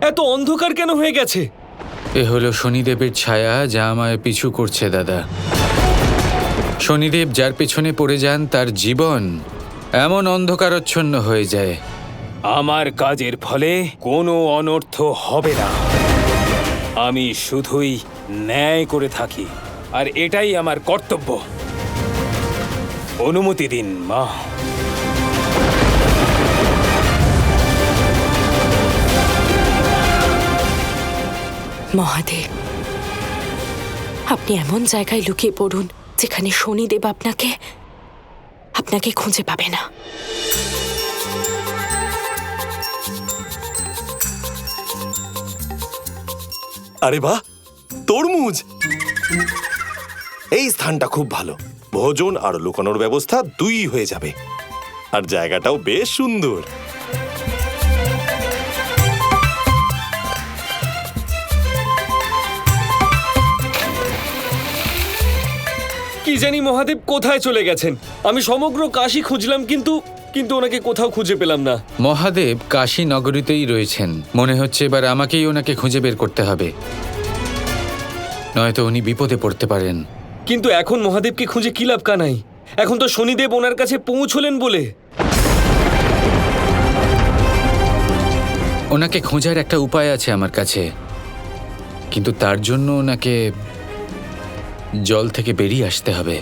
এত অন্ধকার কেন হয়ে গেছে? এ হলো শনিদেবের ছায়া, যা আমায় পিছু করছে দাদা। শনিদেব যার পেছনে পড়ে যান তার জীবন এমন অন্ধকারাচ্ছন্ন হয়ে যায়। আমার কাজের ফলে কোনো অনর্থ হবে না। আমি শুধুই ন্যায় করে থাকি, আর এটাই আমার কর্তব্য। অনুমতি দিন মা। মহাদেব, আপনি এমন জায়গায় লুকিয়ে পড়ুন যেখানে শনিদেব আপনাকে খুঁজে পাবে না। আরে বাহ, তরমুজ! এই স্থানটা খুব ভালো। ভোজন আর লুকানোর ব্যবস্থা দুই হয়ে যাবে, আর জায়গাটাও বেশ সুন্দর। কি জানি মহাদেব কোথায় চলে গেছেন। আমি সমগ্র কাশী খুঁজলাম, কিন্তু ওনাকে কোথাও খুঁজে পেলাম না। মহাদেব কাশী নগরীতেই রয়েছেন। মনে হচ্ছে এবার আমাকেই ওনাকে খুঁজে বের করতে হবে, নয়তো উনি বিপদে পড়তে পারেন। কিন্তু এখন মহাদেবকে খুঁজে কি লাভ কানাই? এখন তো শনিদেব ওনার কাছে পৌঁছলেন বলে। ওনাকে খোঁজার একটা উপায় আছে আমার কাছে, কিন্তু তার জন্য ওনাকে জল থেকে বেরিয়ে আসতে হবে।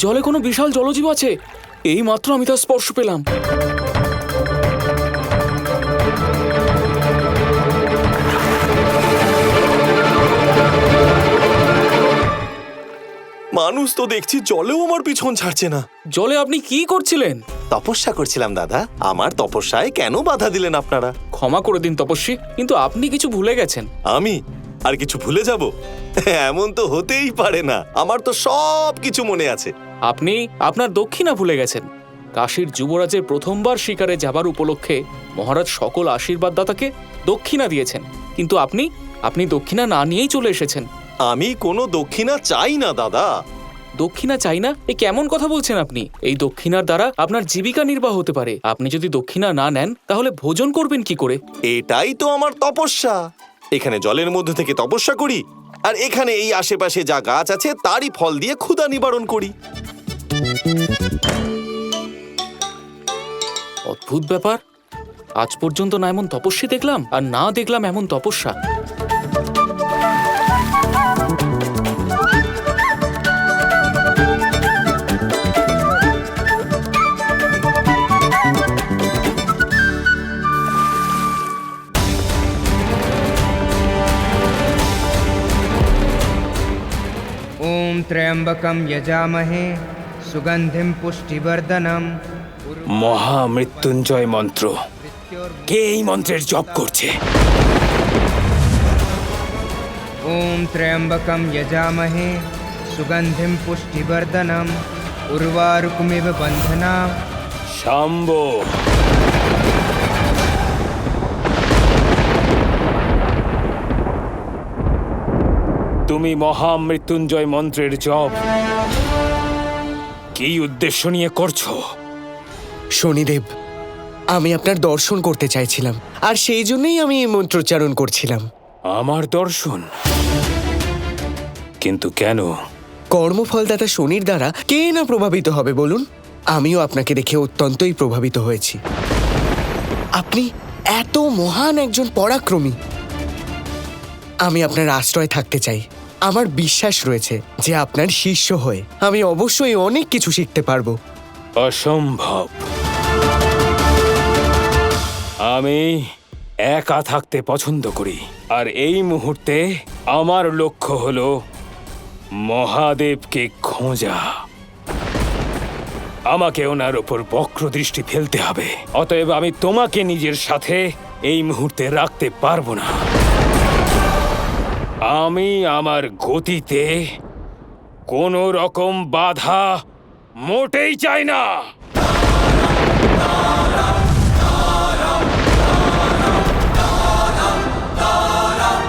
জলে কোনো বিশাল জলজীব আছে, এই মাত্র আমি তার স্পর্শ পেলাম। মানুষ তো দেখছি জলেও আমার পিছন ছাড়ছে না। জলে আপনি কি করছিলেন? তপস্যা করছিলাম দাদা। আমার তপস্যায় কেন বাধা দিলেন আপনারা? ক্ষমা করে দিন তপস্বী, কিন্তু আপনি কিছু ভুলে গেছেন। আমি আর কিছু ভুলে যাব? এমন তো হতেই পারে না। আমার তো সব কিছু মনে আছে। আপনি আপনার দক্ষিণা ভুলে গেছেন। কাশীর যুবরাজের প্রথমবার শিকারে যাবার উপলক্ষে মহারাজ সকল আশীর্বাদদাতাকে দক্ষিণা দিয়েছেন, কিন্তু আপনি দক্ষিণা না নিয়েই চলে এসেছেন। আমি কোনো দক্ষিণা চাই না দাদা। দক্ষিণা চাই না? এ কেমন কথা বলছেন আপনি? এই দক্ষিণার দ্বারা আপনার জীবিকা নির্বাহ হতে পারে। আপনি যদি দক্ষিণা না নেন তাহলে ভোজন করবেন কি করে? এটাই তো আমার তপস্যা। এখানে জলের মধ্যে থেকে তপস্যা করি, আর এখানে এই আশেপাশে যা গাছ আছে তারই ফল দিয়ে ক্ষুধা নিবারণ করি। অদ্ভুত ব্যাপার, আজ পর্যন্ত না এমন তপস্যা দেখলাম, আর না দেখলাম এমন তপস্যা। ओम त्र्यंबकम यजामहे सुगंधिम पुष्टिवर्धनम। মহামৃত্যুঞ্জয় মন্ত্র। কে এই মন্ত্রের জপ করছে? ओम त्र्यंबकम यजामहे सुगंधिम पुष्टिवर्धनम उर्वारुकमिव बंधना। শাম্বো। তুমি মহামৃত্যুঞ্জয় মন্ত্রের জপ কি উদ্দেশ্য নিয়ে করছো? শনিদেব, আমি আপনার দর্শন করতে চাইছিলাম, আর সেই জন্যই আমি এই মন্ত্রোচ্চারণ করছিলাম। আমার দর্শন? কিন্তু কেন? কর্মফলদাতা শনির দ্বারা কে না প্রভাবিত হবে বলুন? আমিও আপনাকে দেখে অত্যন্তই প্রভাবিত হয়েছি। আপনি এত মহান একজন পরাক্রমী। আমি আপনার আশ্রয় থাকতে চাই। আমার বিশ্বাস রয়েছে যে আপনার শিষ্য হয়ে আমি অবশ্যই অনেক কিছু শিখতে পারবো। অসম্ভব। আমি একা থাকতে পছন্দ করি, আর এই মুহূর্তে আমার লক্ষ্য হলো মহাদেবকে খোঁজা। আমাকে ওনার উপর বক্র দৃষ্টি ফেলতে হবে। অতএব আমি তোমাকে নিজের সাথে এই মুহূর্তে রাখতে পারবো না। আমি আমার গতিতে কোনো রকম বাধা মোটেই চাই না।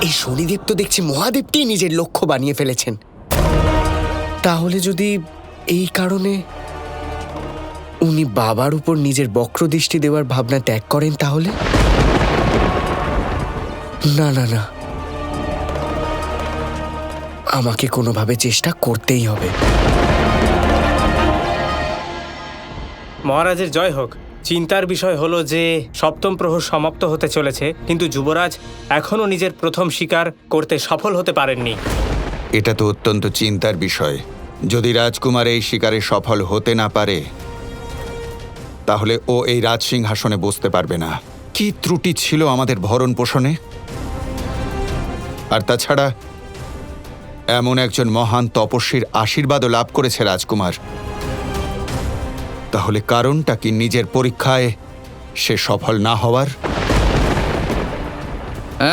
এই শনিদেব তো দেখছি মহাদেবকেই নিজের লক্ষ্য বানিয়ে ফেলেছেন। তাহলে যদি এই কারণে উনি বাবার উপর নিজের বক্রদৃষ্টি দেওয়ার ভাবনা ত্যাগ করেন, তাহলে না না না, আমাকে কোনোভাবে চেষ্টা করতেই হবে। মহারাজের জয় হোক। চিন্তার বিষয় হলো যে সপ্তম প্রহর সমাপ্ত হতে চলেছে, কিন্তু যুবরাজ এখনও নিজের প্রথম শিকার করতে সফল হতে পারেননি। এটা তো অত্যন্ত চিন্তার বিষয়। যদি রাজকুমার এই শিকারে সফল হতে না পারে, তাহলে ও এই রাজসিংহাসনে বসতে পারবে না। কি ত্রুটি ছিল আমাদের ভরণ পোষণে? আর তাছাড়া এমন একজন মহান তপস্বীর আশীর্বাদও লাভ করেছে রাজকুমার। তাহলে কারণটা কি নিজের পরীক্ষায় সে সফল না হওয়ার?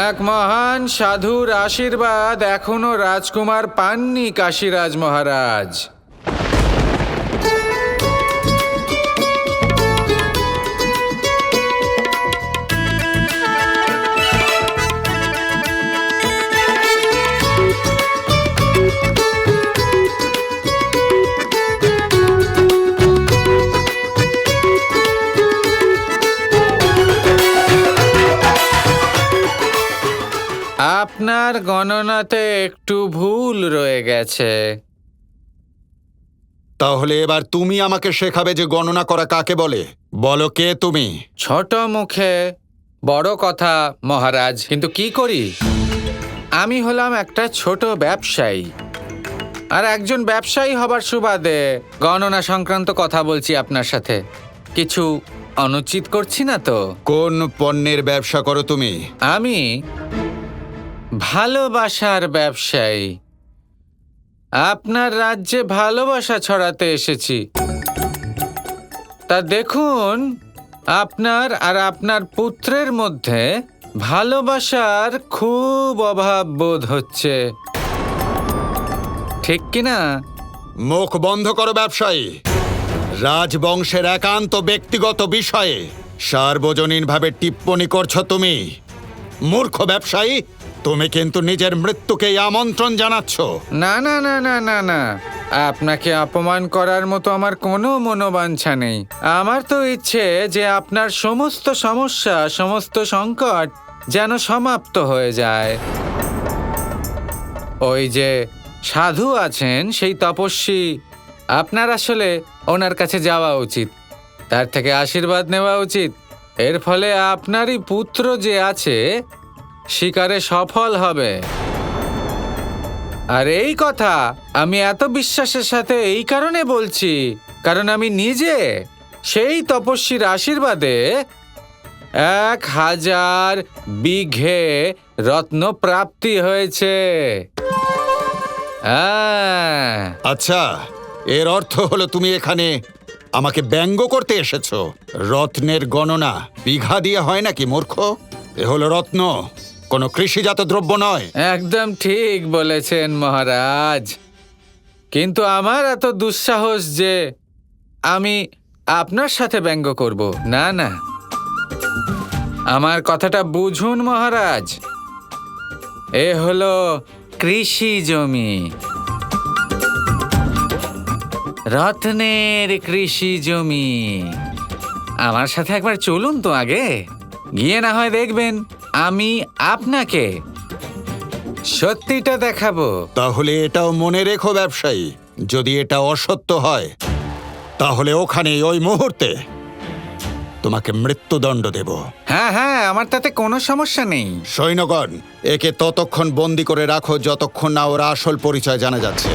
এক মহান সাধুর আশীর্বাদ এখনো রাজকুমার পাননি কাশীরাজ মহারাজ। আপনার গণনাতে একটু ভুল রয়ে গেছে। তাহলে এবার তুমি আমাকে শেখাবে যে গণনা করা কাকে বলে। বলো, কে তুমি? ছোট মুখে বড় কথা মহারাজ, কিন্তু কি করি? আমি হলাম একটা ছোট ব্যবসায়ী, আর একজন ব্যবসায়ী হবার সুবাদে গণনা সংক্রান্ত কথা বলছি আপনার সাথে। কিছু অনুচিত করছি না তো? কোন পণ্যের ব্যবসা করো তুমি? আমি ভালোবাসার ব্যবসায়ী। আপনার রাজ্যে ভালোবাসা ছড়াতে এসেছি। তা দেখুন, আপনার আর আপনার পুত্রের মধ্যে ভালোবাসার খুব অভাব বোধ হচ্ছে, ঠিক কিনা? মুখ বন্ধ করো ব্যবসায়ী। রাজবংশের একান্ত ব্যক্তিগত বিষয়ে সার্বজনীনভাবে টিপ্পণী করছো তুমি। মূর্খ ব্যবসায়ী, তুমি কিন্তু নিজের মৃত্যুকেই আমন্ত্রণ জানাচ্ছ। না না না না না না, আপনাকে অপমান করার মতো আমার কোনো মনোবাঞ্ছা নেই। আমার তো ইচ্ছে যে আপনার সমস্ত সমস্যা, সমস্ত সংকট যেন সমাপ্ত হয়ে যায়। ওই যে সাধু আছেন, সেই তপস্বী, আপনার আসলে ওনার কাছে যাওয়া উচিত, তার থেকে আশীর্বাদ নেওয়া উচিত। এর ফলে আপনারই পুত্র যে আছে শিকারে সফল হবে। আর এই কথা আমি এত বিশ্বাসের সাথে এই কারণে বলছি, কারণ আমি নিজে সেই তপস্বীর আশীর্বাদে 1000 বিঘে রত্ন প্রাপ্তি হয়েছে। আচ্ছা, এর অর্থ হলো তুমি এখানে আমাকে ব্যঙ্গ করতে এসেছো। রত্নের গণনা বিঘা দিয়ে হয় নাকি মূর্খ? এ হলো রত্ন, কোনো কৃষিজাত দ্রব্য নয়। একদম ঠিক বলেছেন মহারাজ, কিন্তু আমার এত দুঃসাহস যে আমি আপনার সাথে ব্যঙ্গ করব না। না, আমার কথাটা বুঝুন মহারাজ। এ হলো কৃষি জমি, রত্নের কৃষি জমি। আমার সাথে একবার চলুন তো, আগে গিয়ে না হয় দেখবেন আমি আপনাকে সত্যিটা দেখাবো। তাহলে এটাও মনে রেখো ব্যবসায়ী, যদি এটা অসত্য হয় তাহলে ওখানে ওই মুহূর্তে তোমাকে মৃত্যুদণ্ড দেব। হ্যাঁ হ্যাঁ, আমার তাতে কোনো সমস্যা নেই। সৈন্যগণ, একে ততক্ষণ বন্দি করে রাখো যতক্ষণ না ওর আসল পরিচয় জানা যাচ্ছে।